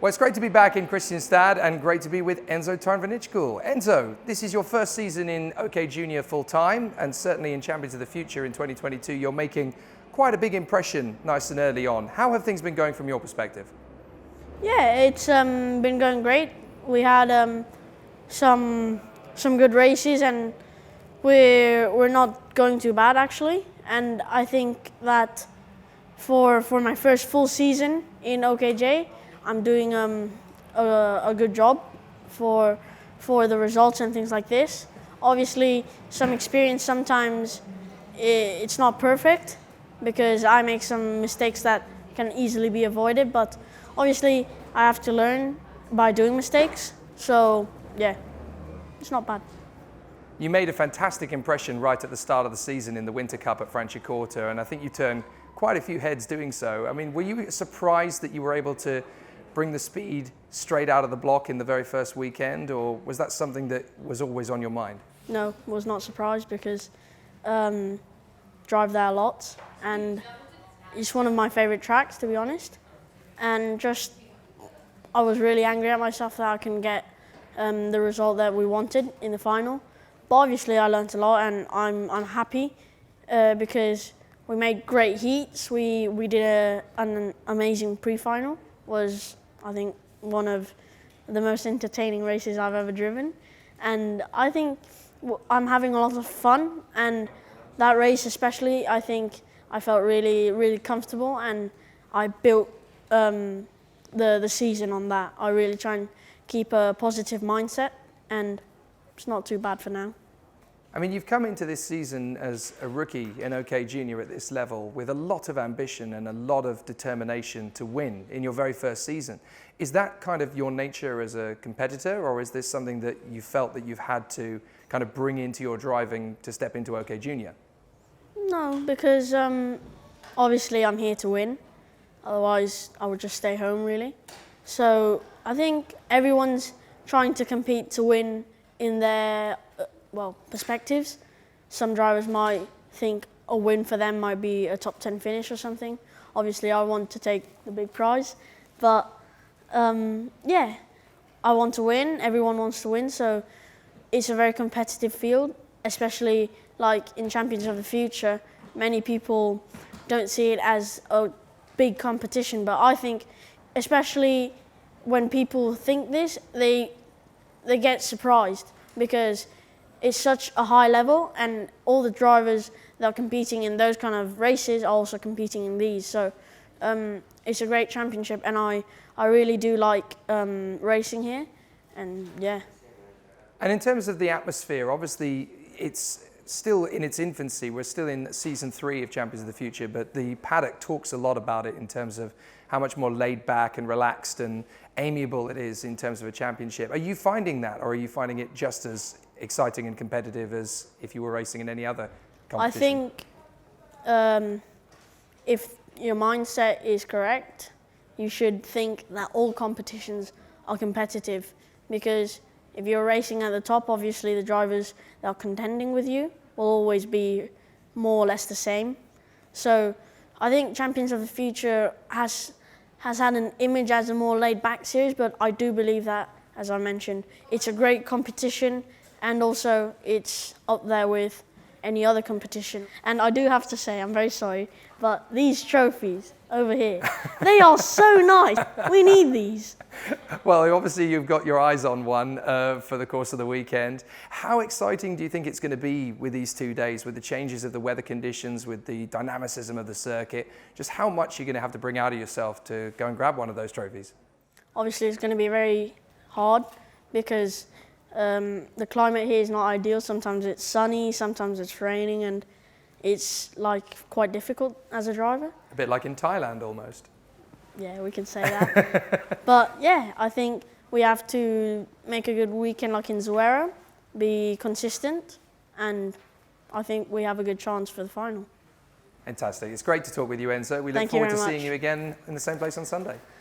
Well, it's great to be back in Kristianstad and great to be with Enzo Tarnvanichkul. Enzo, this is your first season in OK Junior full-time and certainly in Champions of the Future in 2022. You're making quite a big impression nice and early on. How have things been going from your perspective? Yeah, it's been going great. We had some good races and we're not going too bad actually. And I think that for my first full season in OKJ, I'm doing a good job for the results and things like this. Obviously, some experience sometimes it's not perfect because I make some mistakes that can easily be avoided. But obviously, I have to learn by doing mistakes. So yeah, it's not bad. You made a fantastic impression right at the start of the season in the Winter Cup at Franciacorta, and I think you turned quite a few heads doing so. I mean, were you surprised that you were able to bring the speed straight out of the block in the very first weekend, or was that something that was always on your mind? No, was not surprised because drive there a lot and it's one of my favorite tracks, to be honest. And just I was really angry at myself that I couldn't get the result that we wanted in the final. But obviously I learnt a lot and I'm happy because we made great heats. We did an amazing pre-final. Was I think one of the most entertaining races I've ever driven, and I think I'm having a lot of fun. And that race especially, I think I felt really comfortable, and I built the season on that. I really try and keep a positive mindset, and it's not too bad for now. I mean, you've come into this season as a rookie in OK Junior at this level with a lot of ambition and a lot of determination to win in your very first season. Is that kind of your nature as a competitor, or is this something that you felt that you've had to kind of bring into your driving to step into OK Junior? No, because obviously I'm here to win. Otherwise, I would just stay home, really. So I think everyone's trying to compete to win in their perspectives. Some drivers might think a win for them might be a top 10 finish or something. Obviously, I want to take the big prize, but yeah, I want to win. Everyone wants to win, so it's a very competitive field, especially like in Champions of the Future. Many people don't see it as a big competition, but I think, especially when people think this, they get surprised because it's such a high level, and all the drivers that are competing in those kind of races are also competing in these. So it's a great championship, and I really do like racing here, and yeah. And in terms of the atmosphere, obviously it's still in its infancy. We're still in season 3 of Champions of the Future, but the paddock talks a lot about it in terms of how much more laid back and relaxed and amiable it is in terms of a championship. Are you finding that, or are you finding it just as exciting and competitive as if you were racing in any other competition? I think if your mindset is correct, you should think that all competitions are competitive, because if you're racing at the top, obviously the drivers that are contending with you will always be more or less the same. So I think Champions of the Future has had an image as a more laid-back series, but I do believe that, as I mentioned, it's a great competition, and also it's up there with any other competition. And I do have to say, I'm very sorry, but these trophies over here, they are so nice. We need these. Well, obviously you've got your eyes on one for the course of the weekend. How exciting do you think it's going to be with these 2 days, with the changes of the weather conditions, with the dynamicism of the circuit? Just how much you're going to have to bring out of yourself to go and grab one of those trophies? Obviously it's going to be very hard because the climate here is not ideal. Sometimes it's sunny, sometimes it's raining, and it's like quite difficult as a driver. A bit like in Thailand almost. Yeah, we can say that. But yeah, I think we have to make a good weekend like in Zuera, be consistent, and I think we have a good chance for the final. Fantastic. It's great to talk with you, Enzo. We look forward to seeing you again in the same place on Sunday.